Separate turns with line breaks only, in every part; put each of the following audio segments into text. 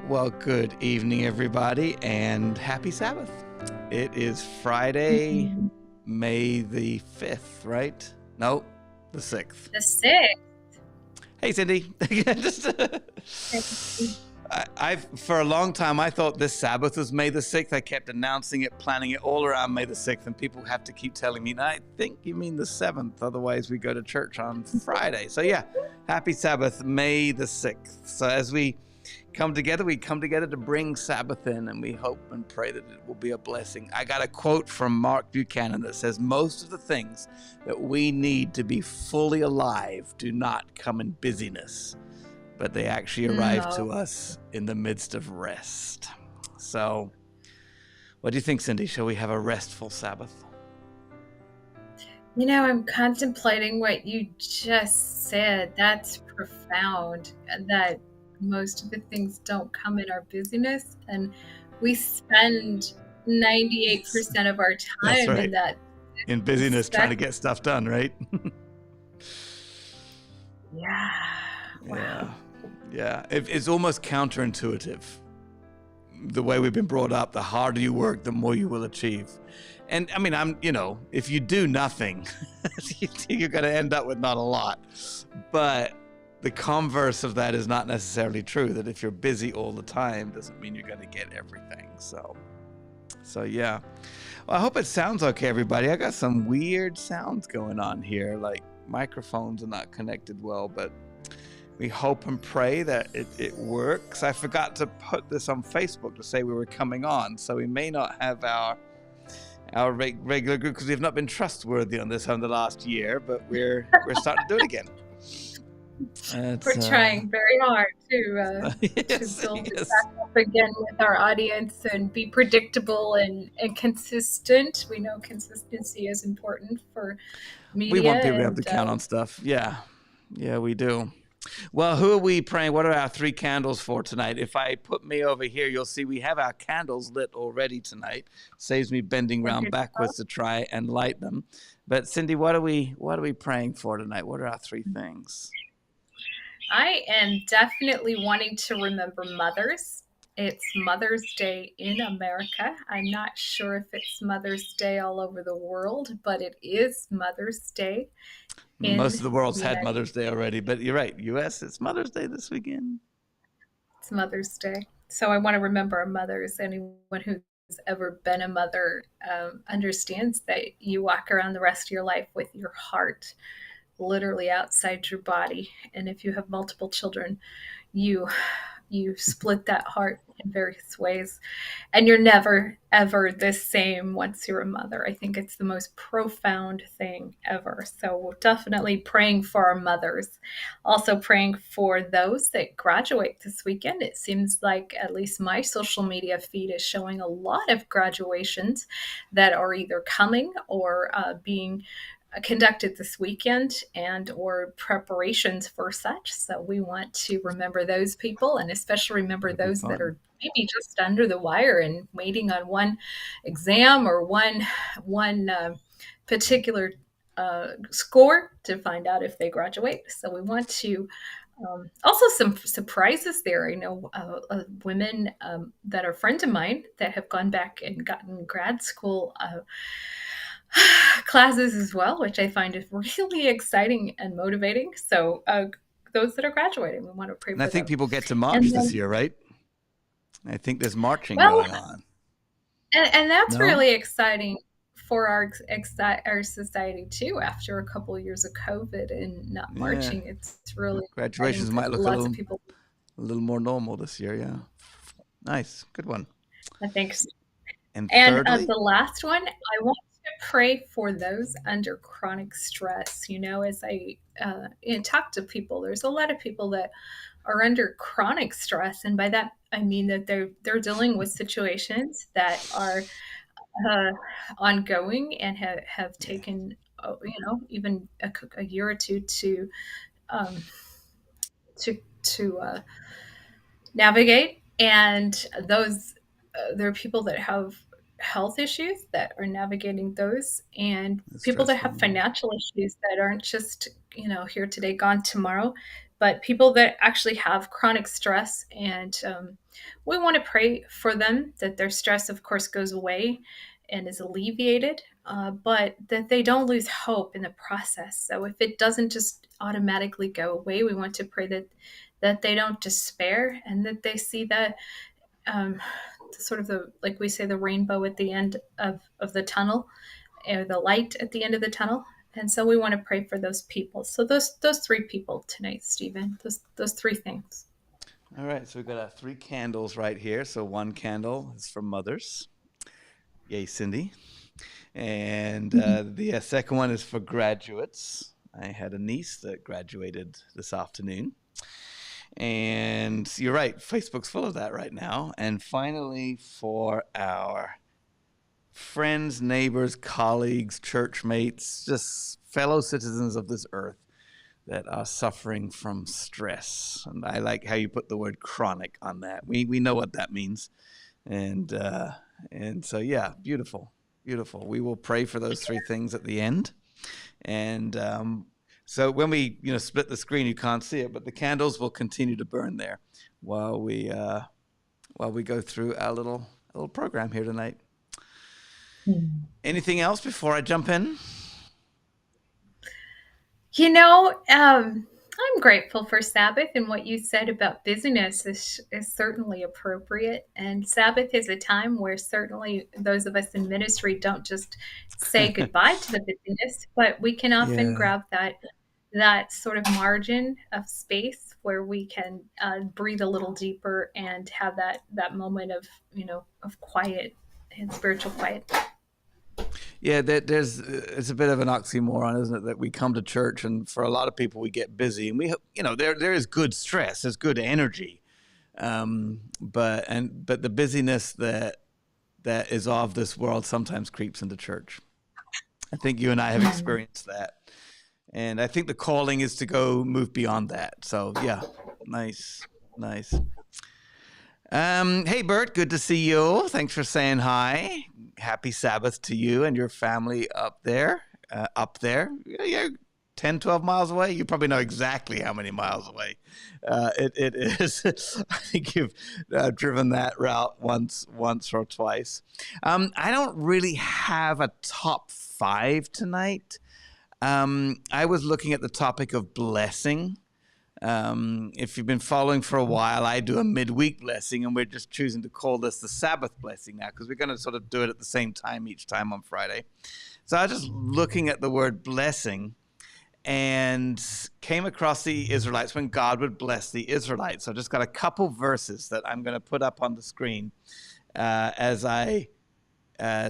Well, good evening, everybody, and happy Sabbath. It is Friday,
Mhm.
May the 5th, right? No, the 6th.
The 6th.
Hey, Cindy. Just, I've for a long time I thought this Sabbath was May the 6th. I kept announcing it, planning it all around May the 6th, and people have to keep telling me, I think you mean the 7th, otherwise we go to church on Friday. So yeah, happy Sabbath, May the 6th. So as we come together to bring Sabbath in, and we hope and pray that it will be a blessing. I got a quote from Mark Buchanan that says, most of the things that we need to be fully alive do not come in busyness, but they actually arrive
No.
to us in the midst of rest. So what do you think, Cindy? Shall we have a restful Sabbath?
I'm contemplating what you just said. That's profound. That most of the things don't come in our busyness, and we spend 98% of our
That's
time in
right.
that
In busyness trying to
spec.
get stuff done, right?
Yeah. Wow.
Yeah. Yeah. It's almost counterintuitive. The way we've been brought up, the harder you work, the more you will achieve. And I mean, if you do nothing, you're going to end up with not a lot. But the converse of that is not necessarily true, that if you're busy all the time doesn't mean you're going to get everything. So yeah. Well, I hope it sounds okay, everybody. I got some weird sounds going on here, like microphones are not connected well, but we hope and pray that it works. I forgot to put this on Facebook to say we were coming on, so we may not have our regular group because we've not been trustworthy on this in the last year, but we're starting to do it again.
We're trying very hard to
Yes,
build it
yes.
back up again with our audience and be predictable and consistent. We know consistency is important for
We
media,
want people to be able to
and
count on stuff. Yeah, yeah, we do. Well, who are we praying? What are our 3 candles for tonight? If I put me over here, you'll see we have our candles lit already tonight. Saves me bending
we're
around
good to go.
backwards to try and light them. But Cindy, what are we praying for tonight? What are our 3 things?
I am definitely wanting to remember mothers. It's Mother's Day in America. I'm not sure if it's Mother's Day all over the world, but it is Mother's Day
Most
in
of the
the
world's had
United
Mother's Day already, but you're right. US, it's Mother's Day this weekend.
It's Mother's Day. So I want to remember our mothers. Anyone who's ever been a mother understands that you walk around the rest of your life with your heart literally outside your body. And if you have multiple children, you you split that heart in various ways, and you're never ever the same once you're a mother. I think it's the most profound thing ever. So we're definitely praying for our mothers, also praying for those that graduate this weekend. It seems like at least my social media feed is showing a lot of graduations that are either coming or being conducted this weekend, and or preparations for such. So we want to remember those people, and especially remember
That'll be
those that
fun.
are maybe just under the wire and waiting on one exam or one particular score to find out if they graduate. So we want to also some surprises there. I know women that are friends of mine that have gone back and gotten grad school classes as well, which I find is really exciting and motivating. So those that are graduating, we want to pray
And I
for
think
them.
people get to
And
march this
then,
year, right? I think there's marching
well,
going on.
and that's
No?
really exciting for our society too. After a couple of years of COVID and not
Yeah.
marching, it's really exciting
Graduations
because
might look
lots of people,
a little more normal this year, yeah. Nice. Good one.
I think.
And
And
thirdly?
the last one, I want to pray for those under chronic stress. As I talk to people, there's a lot of people that are under chronic stress, and by that I mean that they're dealing with situations that are uh, ongoing and have
Yeah,
taken even a year or two um, to navigate. And those there are people that have health issues that are navigating those, and
it's
people that
stressful.
have financial issues that aren't just here today, gone tomorrow. but people that actually have chronic stress. And we want to pray for them that their stress, of course, goes away and is alleviated, but that they don't lose hope in the process. So if it doesn't just automatically go away, we want to pray that they don't despair, and that they see that sort of like we say, the rainbow at the end of the tunnel, or the light at the end of the tunnel. And so we want to pray for those people. So those three people tonight, Stephen, those three things.
All right, so we've got 3 candles right here. So one candle is for mothers. Yay, Cindy. And the second one is for graduates. I had a niece that graduated this afternoon. And you're right, Facebook's full of that right now. And finally, for our friends, neighbors, colleagues, church mates, just fellow citizens of this earth that are suffering from stress. And I like how you put the word chronic on that. We know what that means. And so, yeah, beautiful. We will pray for those 3 things at the end. And so when we split the screen, you can't see it, but the candles will continue to burn there while we go through our little program here tonight. Anything else before I jump in?
I'm grateful for Sabbath, and what you said about busyness is certainly appropriate. And Sabbath is a time where certainly those of us in ministry don't just say goodbye to the busyness, but we can often grab that sort of margin of space where we can breathe a little deeper and have that moment of quiet and spiritual quiet.
Yeah, it's a bit of an oxymoron, isn't it? That we come to church, and for a lot of people, we get busy, and there is good stress, there's good energy, but the busyness that is of this world sometimes creeps into church. I think you and I have experienced that, and I think the calling is to go move beyond that. So yeah, nice. Hey, Bert, good to see you. Thanks for saying hi. Happy Sabbath to you and your family up there. Yeah, 10, 12 miles away. You probably know exactly how many miles away it is. I think you've driven that route once or twice. I don't really have a top 5 tonight. I was looking at the topic of blessing. If you've been following for a while, I do a midweek blessing, and we're just choosing to call this the Sabbath blessing now because we're going to sort of do it at the same time each time on Friday. So I was just looking at the word blessing and came across the Israelites when God would bless the Israelites. So I just got a couple verses that I'm going to put up on the screen as I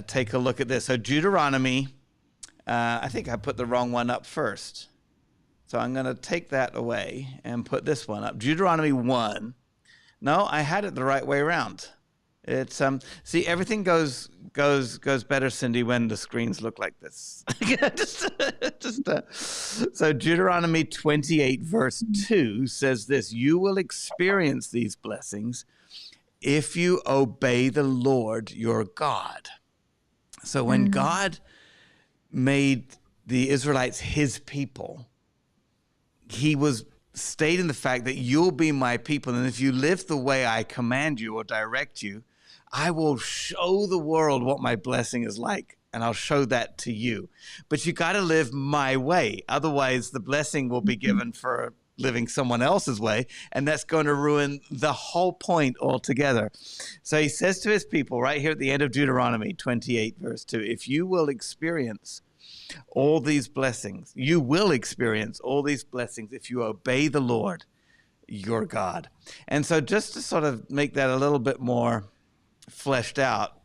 take a look at this. So Deuteronomy, I think I put the wrong one up first. So I'm going to take that away and put this one up. Deuteronomy 1. No, I had it the right way around. It's see, everything goes better, Cindy, when the screens look like this. So Deuteronomy 28 verse 2 says this: "You will experience these blessings if you obey the Lord your God." So when God made the Israelites his people, he was stating the fact that you'll be my people, and if you live the way I command you or direct you, I will show the world what my blessing is like, and I'll show that to you. But you got to live my way. Otherwise, the blessing will be given for living someone else's way, and that's going to ruin the whole point altogether. So he says to his people right here at the end of Deuteronomy 28, verse 2, if you will experience all these blessings, you will experience all these blessings if you obey the Lord, your God. And so just to sort of make that a little bit more fleshed out,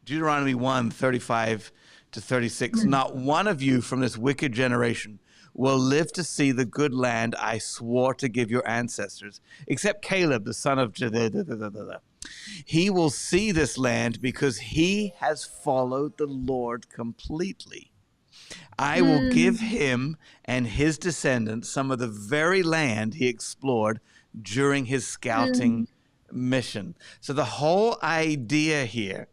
Deuteronomy 1, 35 to 36, not one of you from this wicked generation will live to see the good land I swore to give your ancestors, except Caleb, the son of He will see this land because he has followed the Lord completely. I will give him and his descendants some of the very land he explored during his scouting mission. So the whole idea here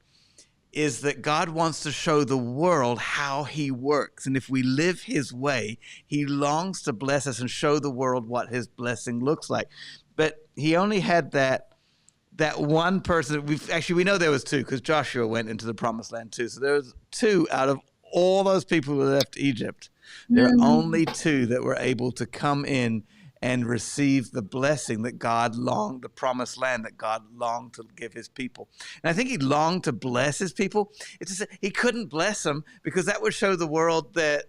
is that God wants to show the world how he works. And if we live his way, he longs to bless us and show the world what his blessing looks like. But he only had that one person. We know there was two, because Joshua went into the promised land too. So there was two out of all those people who left Egypt. There are only two that were able to come in and receive the blessing that God longed, the promised land that God longed to give his people. And I think he longed to bless his people. It's just he couldn't bless them because that would show the world that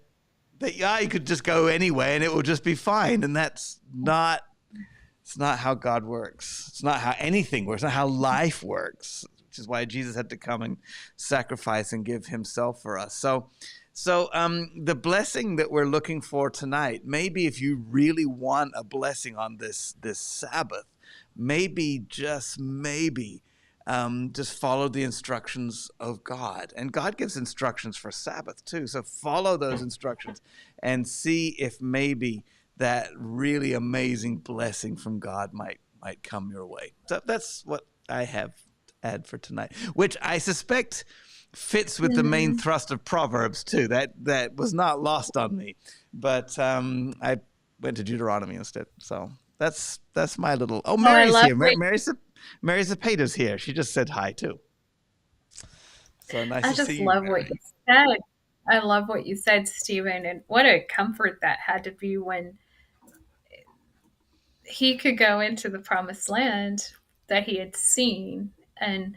he could just go anyway and it will just be fine. And it's not how God works. It's not how anything works. It's not how life works, which is why Jesus had to come and sacrifice and give himself for us. So the blessing that we're looking for tonight, maybe if you really want a blessing on this Sabbath, just follow the instructions of God. And God gives instructions for Sabbath too. So follow those instructions and see if maybe that really amazing blessing from God might come your way. So that's what I have to add for tonight, which I suspect fits with the main thrust of Proverbs too. That was not lost on me, but I went to Deuteronomy instead. So that's my little. Oh, Mary's here. Mary Zapata's here. She just said hi too. So nice to see you.
I just love what you said. I love what you said, Stephen, and what a comfort that had to be when he could go into the promised land that he had seen and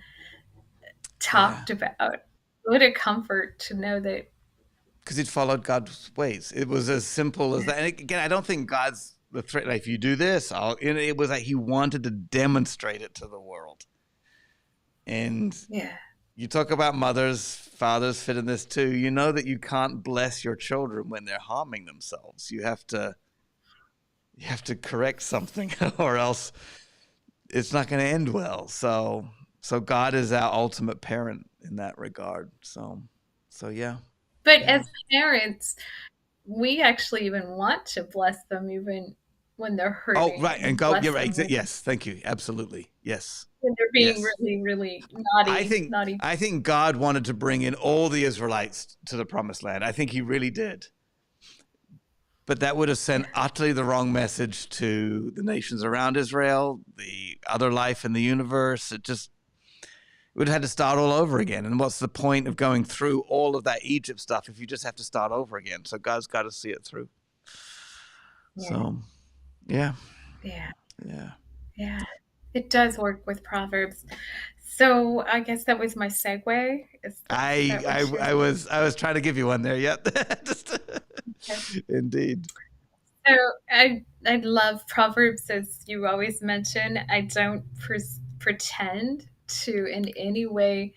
talked about. What a comfort to know that.
Because he'd followed God's ways. It was as simple as that. And again, I don't think God's the threat. Like, if you do this, it was like he wanted to demonstrate it to the world. And you talk about mothers, fathers fit in this too. You know that you can't bless your children when they're harming themselves. You have to correct something, or else it's not going to end well. So God is our ultimate parent in that regard. So yeah.
But as parents, we actually even want to bless them even when they're hurting.
Oh, right. And go, you're right. Yes. Thank you. Absolutely. Yes.
When they're being really, really naughty.
I think God wanted to bring in all the Israelites to the promised land. I think he really did. But that would have sent utterly the wrong message to the nations around Israel, the other life in the universe. It would have had to start all over again. And what's the point of going through all of that Egypt stuff if you just have to start over again? So God's got to see it through. Yeah. So, yeah.
It does work with Proverbs. So I guess that was my segue.
I was trying to give you one there. Yep. Indeed.
So I love Proverbs, as you always mention. I don't pretend to in any way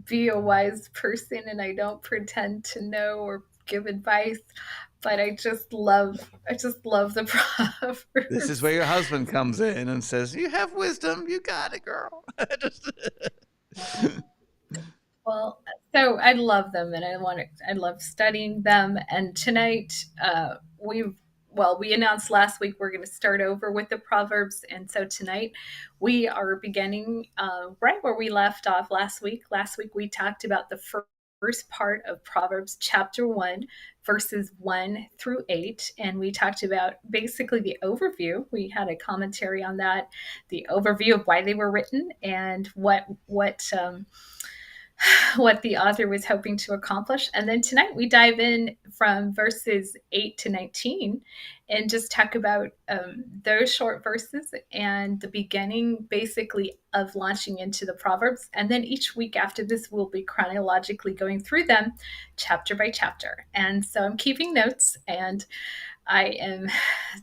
be a wise person, and I don't pretend to know or give advice, but I just love the Proverbs.
This is where your husband comes in and says, "You have wisdom, you got it, girl."
Well, so I love them, and I love studying them. And tonight, we announced last week we're going to start over with the Proverbs, and so tonight we are beginning right where we left off last week. Last week we talked about the first part of Proverbs chapter 1, verses 1 through 8, and we talked about basically the overview. We had a commentary on that, the overview of why they were written and what the author was hoping to accomplish. And then tonight we dive in from verses 8 to 19 and just talk about those short verses and the beginning basically of launching into the Proverbs. And then each week after this, we'll be chronologically going through them chapter by chapter. And so I'm keeping notes, and I am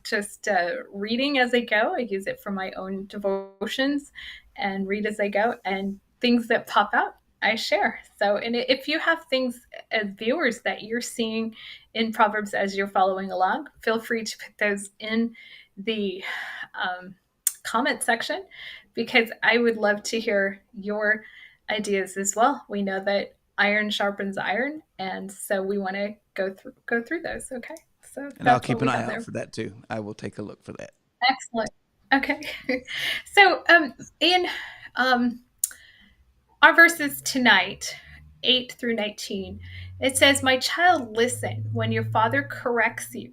just reading as I go. I use it for my own devotions and read as I go, and things that pop out I share. So, and if you have things as viewers that you're seeing in Proverbs as you're following along, feel free to put those in the comment section, because I would love to hear your ideas as well. We know that iron sharpens iron, and so we want to go through those. Okay. So,
and I'll keep an eye out for that too. I will take a look for that.
Excellent. Okay. So, in our verses tonight, 8 through 19. It says, "My child, listen when your father corrects you.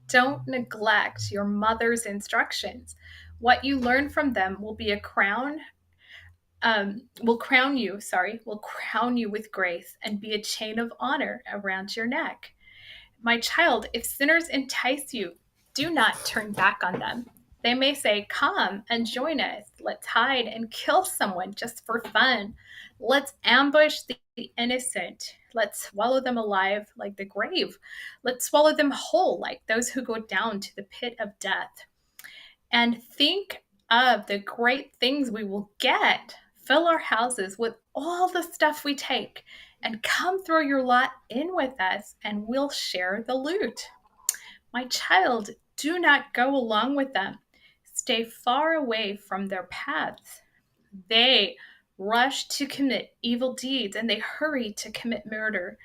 Don't neglect your mother's instructions. What you learn from them will be a crown, will crown you with grace and be a chain of honor around your neck. My child, if sinners entice you, do not turn back on them. They may say, 'Come and join us. Let's hide and kill someone just for fun. Let's ambush the innocent. Let's swallow them alive like the grave. Let's swallow them whole like those who go down to the pit of death.' And think of the great things we will get. Fill our houses with all the stuff we take, and come throw your lot in with us, and we'll share the loot. My child, do not go along with them. Stay far away from their paths. They rush to commit evil deeds, and they hurry to commit murder.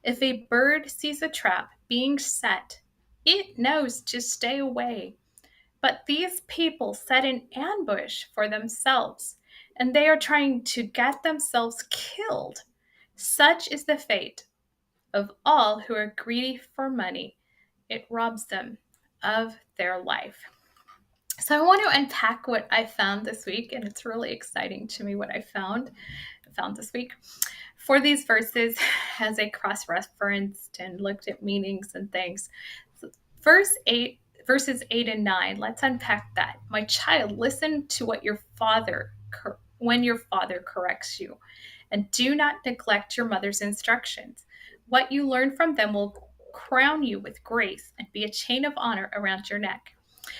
If a bird sees a trap being set, it knows to stay away. But these people set an ambush for themselves, and they are trying to get themselves killed. Such is the fate of all who are greedy for money. It robs them of their life." So I want to unpack what I found this week, and it's really exciting to me what I found this week. For these verses, as I cross-referenced and looked at meanings and things, verses 8 and 9, let's unpack that. "My child, listen to what when your father corrects you, and do not neglect your mother's instructions. What you learn from them will crown you with grace and be a chain of honor around your neck."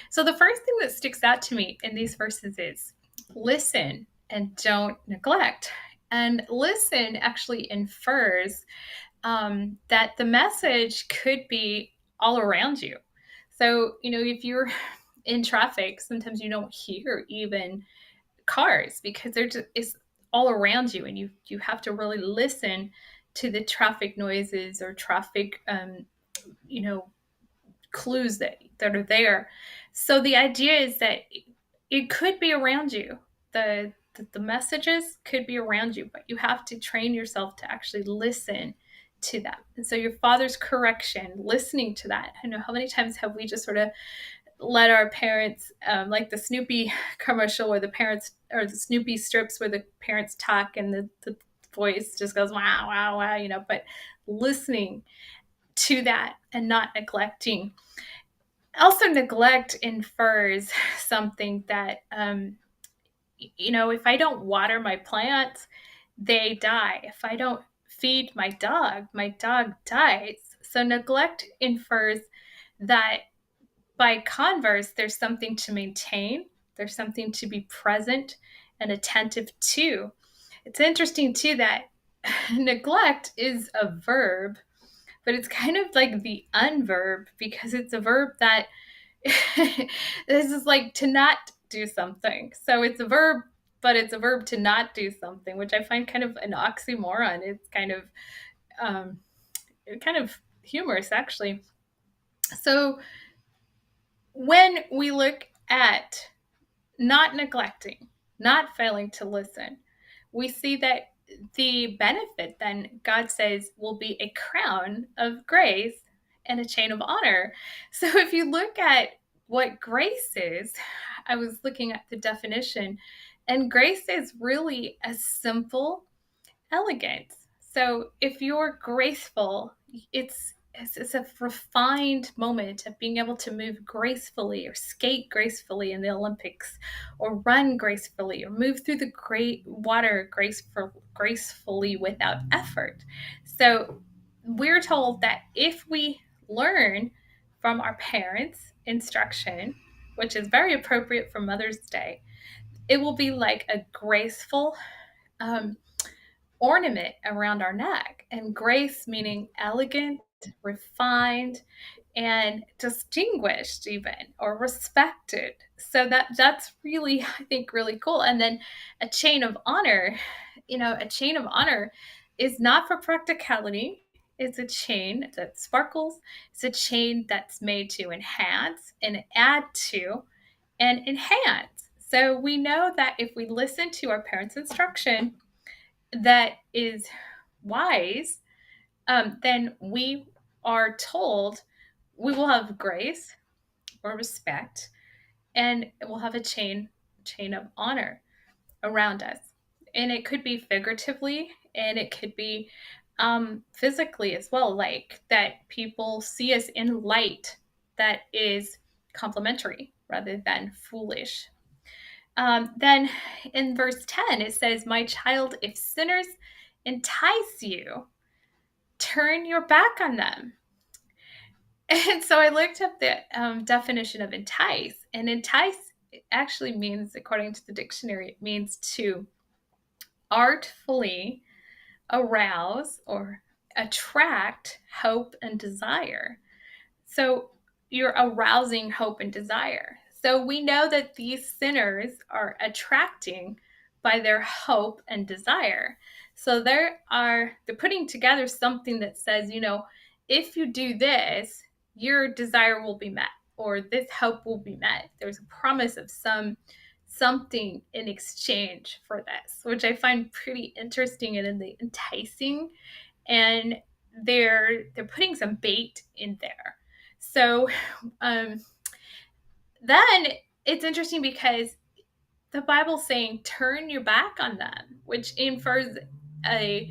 So the first thing that sticks out to me in these verses is listen and don't neglect. And listen actually infers that the message could be all around you. So, if you're in traffic, sometimes you don't hear even cars because it's all around you, and you have to really listen to the traffic noises or traffic, clues that are there. So the idea is that it could be around you. The messages could be around you, but you have to train yourself to actually listen to them. And so your father's correction, listening to that. I know, how many times have we just sort of let our parents, like the Snoopy commercial where the parents, or the Snoopy strips where the parents talk and the voice just goes, wow, wow, wow, but listening to that and not neglecting. Also, neglect infers something that, if I don't water my plants, they die. If I don't feed my dog dies. So neglect infers that, by converse, there's something to maintain, there's something to be present and attentive to. It's interesting too that neglect is a verb, but it's kind of like the unverb, because it's a verb that this is like to not do something. So it's a verb, but it's a verb to not do something, which I find kind of an oxymoron. It's kind of humorous, actually. So when we look at not neglecting, not failing to listen, we see that the benefit, then, God says, will be a crown of grace and a chain of honor. So if you look at what grace is, I was looking at the definition, and grace is really a simple elegance. So if you're graceful, it's a refined moment of being able to move gracefully, or skate gracefully in the Olympics, or run gracefully, or move through the great water gracefully without effort. So we're told that if we learn from our parents' instruction, which is very appropriate for Mother's Day, it will be like a graceful ornament around our neck. And grace meaning elegant, refined, and distinguished, even, or respected. So that's really, I think, really cool. And then a chain of honor, a chain of honor is not for practicality. It's a chain that sparkles. It's a chain that's made to enhance and add to and enhance. So we know that if we listen to our parents' instruction, that is wise, then we are told we will have grace or respect, and we'll have a chain of honor around us. And it could be figuratively, and it could be physically as well, like that people see us in light that is complimentary rather than foolish. Then in verse 10, it says, "My child, if sinners entice you, turn your back on them." And so I looked up the definition of entice, and entice actually means, according to the dictionary, it means to artfully arouse or attract hope and desire. So you're arousing hope and desire. So we know that these sinners are attracting by their hope and desire. So they're putting together something that says, if you do this, your desire will be met, or this hope will be met. There's a promise of something in exchange for this, which I find pretty interesting and in the enticing. And they're putting some bait in there. So um, then it's interesting because the Bible's saying turn your back on them, which infers a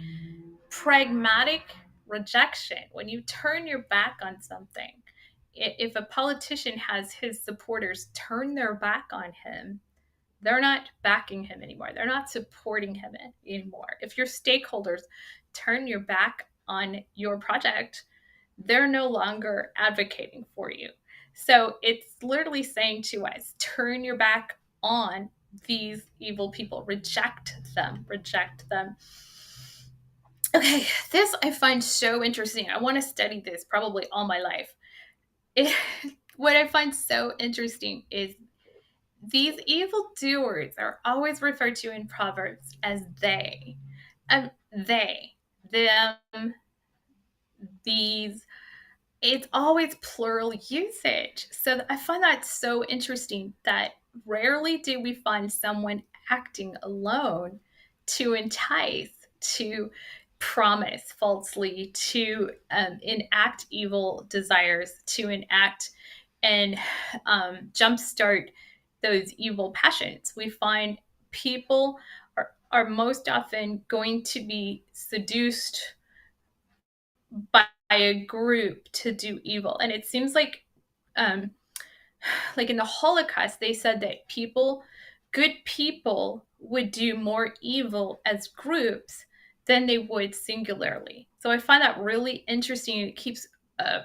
pragmatic rejection. When you turn your back on something, if a politician has his supporters turn their back on him, they're not backing him anymore. They're not supporting him anymore. If your stakeholders turn your back on your project, they're no longer advocating for you. So it's literally saying to us, turn your back on these evil people, reject them, reject them. Okay, this I find so interesting. I want to study this probably all my life. What I find so interesting is these evildoers are always referred to in Proverbs as they. They, them, these. It's always plural usage. So I find that so interesting that rarely do we find someone acting alone to entice, to promise falsely, to enact evil desires, to enact and jumpstart those evil passions. We find people are most often going to be seduced by a group to do evil. And it seems um, like in the Holocaust, they said that good people would do more evil as groups than they would singularly. So I find that really interesting. It keeps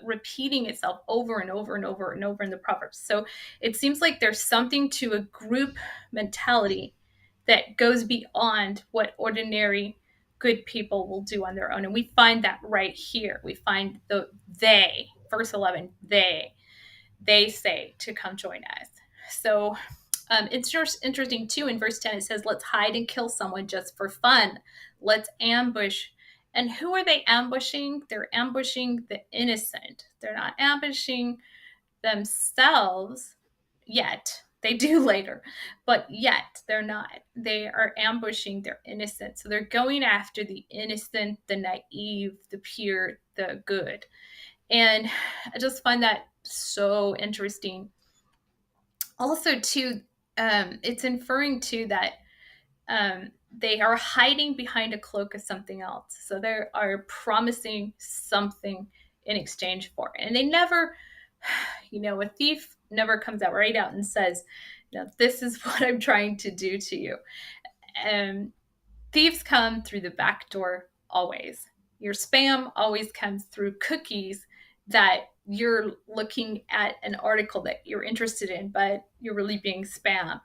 repeating itself over and over and over and over in the Proverbs. So it seems like there's something to a group mentality that goes beyond what ordinary good people will do on their own. And we find that right here. We find they, verse 11, they say to come join us. So it's just interesting too. In verse 10, it says, let's hide and kill someone just for fun. Let's ambush. And who are they ambushing? They're ambushing the innocent. They're not ambushing themselves yet. They do later, but yet they're not. They are ambushing their innocent. So they're going after the innocent, the naive, the pure, the good. And I just find that so interesting. Also, too, it's inferring to that they are hiding behind a cloak of something else. So they are promising something in exchange for it. And they never, a thief never comes out right out and says, this is what I'm trying to do to you. Thieves come through the back door always. Your spam always comes through cookies that you're looking at an article that you're interested in, but you're really being spammed.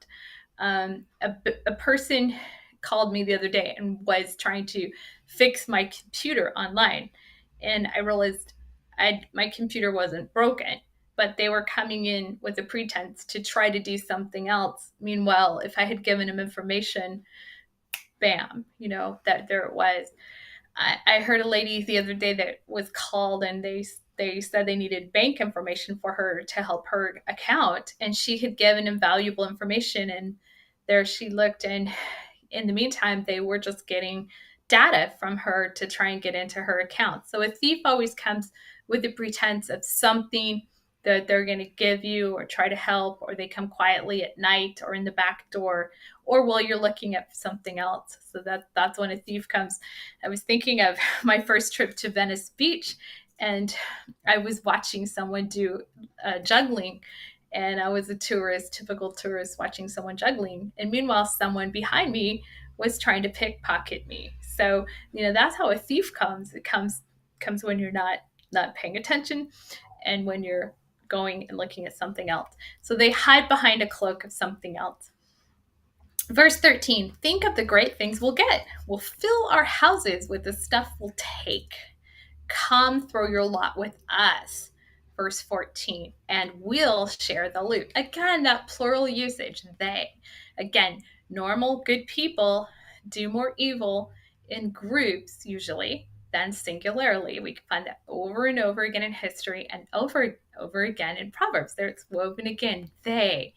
A person called me the other day and was trying to fix my computer online. And I realized my computer wasn't broken, but they were coming in with a pretense to try to do something else. Meanwhile, if I had given them information, bam, that there it was. I heard a lady the other day that was called and they said they needed bank information for her to help her account. And she had given invaluable information. And there she looked. And in the meantime, they were just getting data from her to try and get into her account. So a thief always comes with the pretense of something that they're going to give you or try to help, or they come quietly at night or in the back door, or while you're looking at something else. So that's when a thief comes. I was thinking of my first trip to Venice Beach, and I was watching someone do juggling, and I was a tourist, typical tourist, watching someone juggling. And meanwhile, someone behind me was trying to pickpocket me. So, that's how a thief comes. It comes when you're not paying attention, and when you're going and looking at something else. So they hide behind a cloak of something else. Verse 13, think of the great things we'll get. We'll fill our houses with the stuff we'll take. Come throw your lot with us. Verse 14, and we'll share the loot. Again, that plural usage, they. Again, normal good people do more evil in groups usually than singularly. We can find that over and over again in history and over again in Proverbs. There it's woven again. They.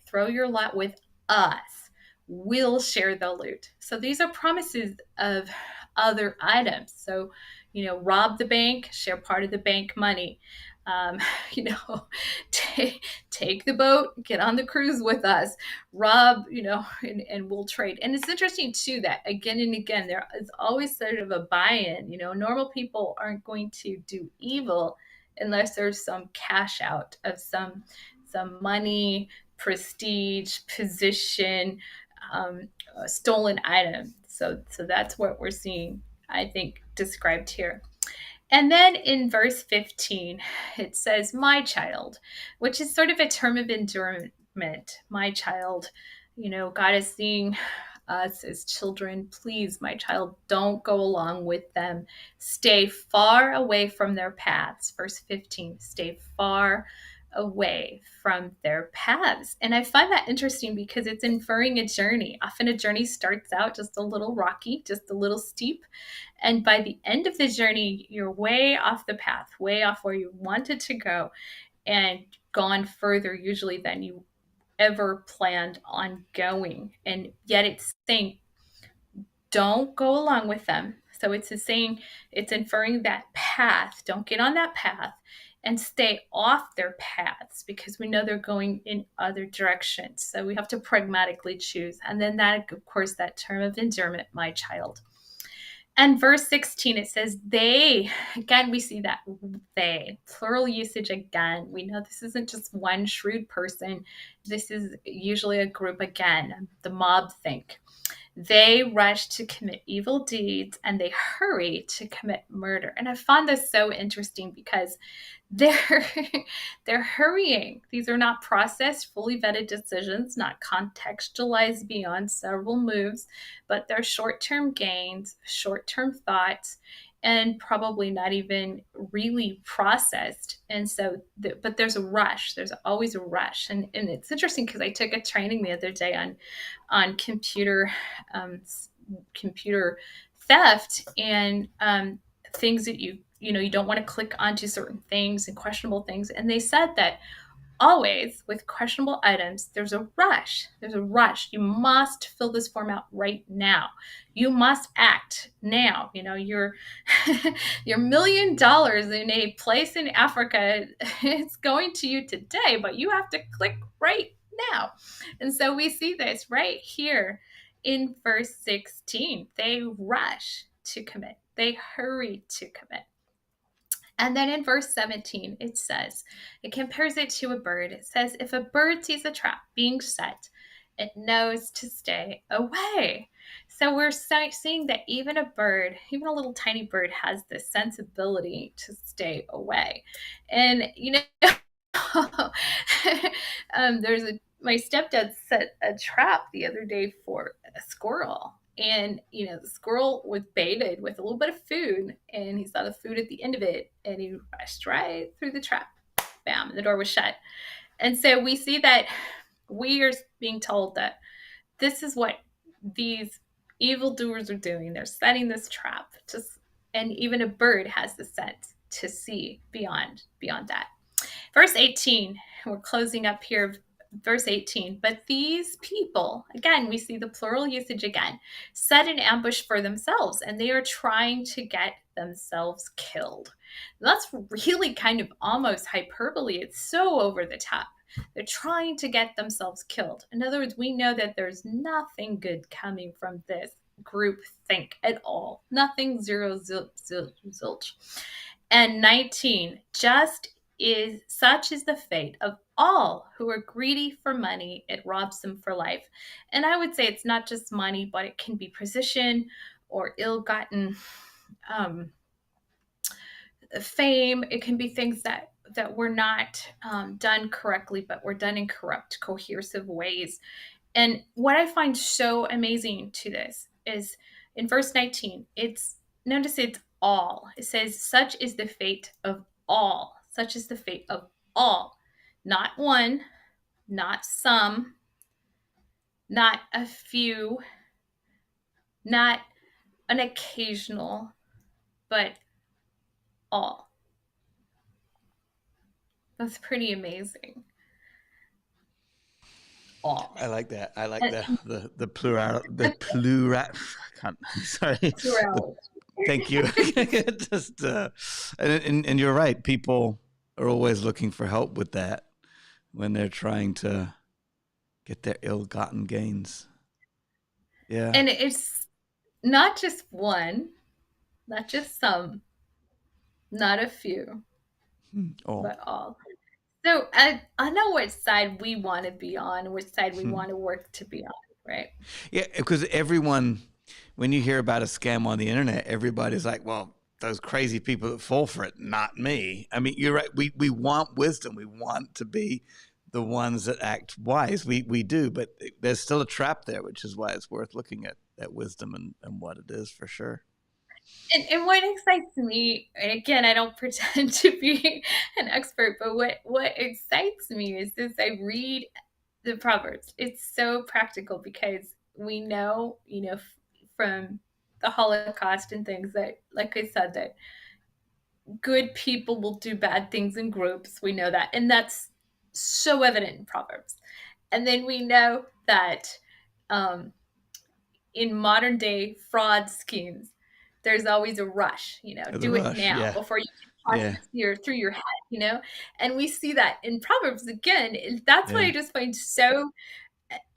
Throw your lot with us. We'll share the loot. So these are promises of other items. So, rob the bank, share part of the bank money. You know, take the boat, get on the cruise with us, rob, and we'll trade. And it's interesting too that again and again, there is always sort of a buy-in. Normal people aren't going to do evil unless there's some cash out of some money, prestige, position, stolen item. So that's what we're seeing, I think, described here. And then in verse 15, it says, my child, which is sort of a term of endearment. My child, God is seeing us as children. Please, my child, don't go along with them. Stay far away from their paths. Verse 15, stay far away from their paths. And I find that interesting because it's inferring a journey. Often a journey starts out just a little rocky, just a little steep. And by the end of the journey, you're way off the path, way off where you wanted to go, and gone further usually than you ever planned on going. And yet it's saying, don't go along with them. So it's saying, it's inferring that path. Don't get on that path, and stay off their paths, because we know they're going in other directions. So we have to pragmatically choose. And then that, of course, that term of endearment, my child. And verse 16, it says they. Again, we see that they, plural usage again. We know this isn't just one shrewd person. This is usually a group again, the mob think. They rush to commit evil deeds, and they hurry to commit murder. And I found this so interesting because they're hurrying. These are not processed, fully vetted decisions, not contextualized beyond several moves, but they're short-term gains, short-term thoughts, and probably not even really processed. And so, but there's a rush. There's always a rush. And it's interesting because I took a training the other day on computer theft, and things that you don't want to click onto certain things and questionable things. And they said that always with questionable items, there's a rush. You must fill this form out right now. You must act now. Your $1 million in a place in Africa, it's going to you today, but you have to click right now. And so we see this right here in verse 16. They rush to commit. They hurry to commit. And then in verse 17, it says, it compares it to a bird. It says, if a bird sees a trap being set, it knows to stay away. So we're seeing that even a bird, even a little tiny bird, has this sensibility to stay away. And, my stepdad set a trap the other day for a squirrel. And, the squirrel was baited with a little bit of food, and he saw the food at the end of it, and he rushed right through the trap. Bam, and the door was shut. And so we see that we are being told that this is what these evildoers are doing. They're setting this trap. And even a bird has the sense to see beyond that. Verse 18, we're closing up here verse 18, but these people, again, we see the plural usage again, set an ambush for themselves, and they are trying to get themselves killed. That's really kind of almost hyperbole. It's so over the top. They're trying to get themselves killed. In other words, we know that there's nothing good coming from this group think at all. Nothing, zero, zilch. And 19, such is the fate of all who are greedy for money. It robs them for life. And I would say it's not just money, but it can be position or ill-gotten fame. It can be things that were not done correctly, but were done in corrupt, coercive ways. And what I find so amazing to this is in verse 19, notice it's all. It says, such is the fate of all. Such is the fate of all. Not one, not some, not a few, not an occasional, but all. That's pretty amazing. All.
I like that. I like the plural. The plural. I can't. Sorry.
Plural.
Thank you. Just and you're right. People are always looking for help with that when they're trying to get their ill-gotten gains. Yeah.
And it's not just one, not just some, not a few, but all. So I know which side we want to be on, which side we want to work to be on, right?
Yeah, because everyone, when you hear about a scam on the internet, everybody's like, well, those crazy people that fall for it, not me. I mean, you're right. We want wisdom. We want to be the ones that act wise. We do, but there's still a trap there, which is why it's worth looking at wisdom and what it is for sure.
And what excites me, and again, I don't pretend to be an expert, but what excites me is this: I read the Proverbs. It's so practical because we know, from the Holocaust and things that, like I said, that good people will do bad things in groups. We know that. And that's so evident in Proverbs. And then we know that in modern day fraud schemes, there's always a rush, do it now before you can through your head, and we see that in Proverbs again. That's what I just find so,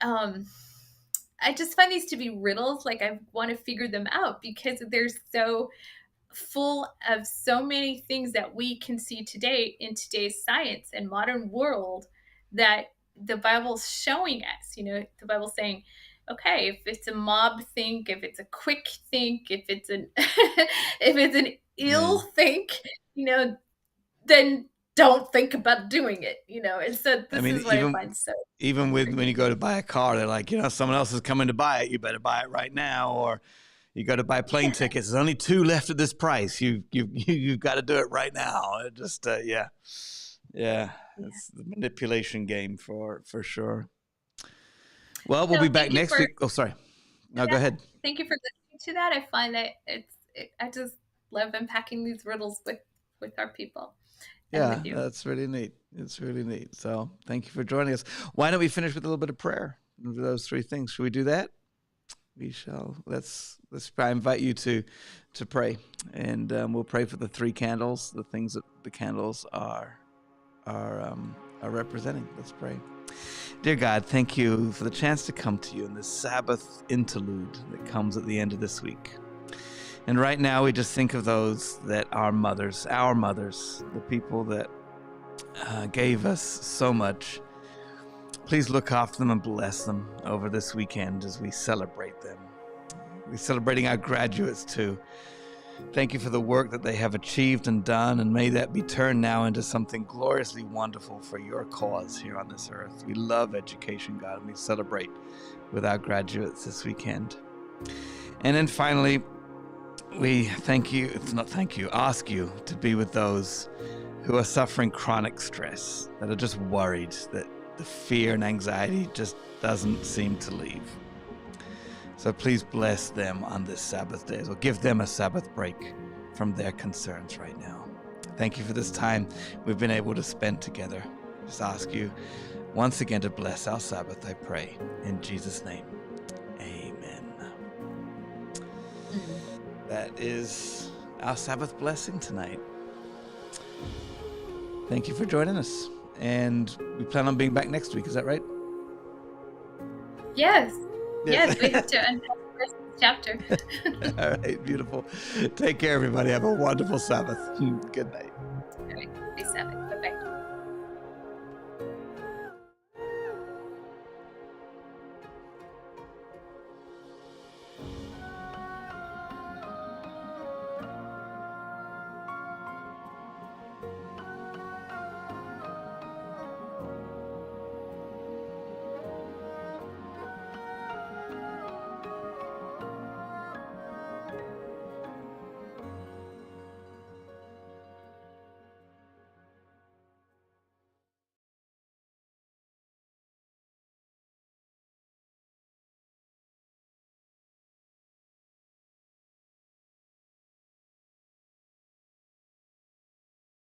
I just find these to be riddles. Like, I want to figure them out because they're so full of so many things that we can see today in today's science and modern world that the Bible's showing us. The Bible's saying, okay, if it's a mob think, if it's a quick think, if it's an if it's an ill think, then don't think about doing it, And so this is what I find so.
Even when you go to buy a car, they're like, someone else is coming to buy it. You better buy it right now. Or you go to buy plane tickets. There's only 2 left at this price. You've got to do it right now. It just It's the manipulation game for sure. Well, we'll be back next week. Oh, sorry. No, go ahead.
Thank you for listening to that. I find that I just love unpacking these riddles with our people.
Yeah, that's really neat. It's really neat. So thank you for joining us. Why don't we finish with a little bit of prayer? Those 3 things. Should we do that? We shall. Let's I invite you to pray, and we'll pray for the 3 candles, the things that the candles are representing. Let's pray. Dear God, thank you for the chance to come to you in this Sabbath interlude that comes at the end of this week. And right now we just think of those that are mothers, our mothers, the people that gave us so much. Please look after them and bless them over this weekend as we celebrate them. We're celebrating our graduates too. Thank you for the work that they have achieved and done, and may that be turned now into something gloriously wonderful for your cause here on this earth. We love education, God, and we celebrate with our graduates this weekend. And then finally, we ask you to be with those who are suffering chronic stress, that are just worried, that the fear and anxiety just doesn't seem to leave. So please bless them on this Sabbath day, or give them a Sabbath break from their concerns right now. Thank you for this time we've been able to spend together. Just ask you once again to bless our Sabbath, I pray. In Jesus' name, amen. That is our Sabbath blessing tonight. Thank you for joining us. And we plan on being back next week. Is that right?
Yes. Yes, we have to unpack this chapter.
All right, beautiful. Take care, everybody. Have a wonderful Sabbath. Good night.
All right, happy Sabbath.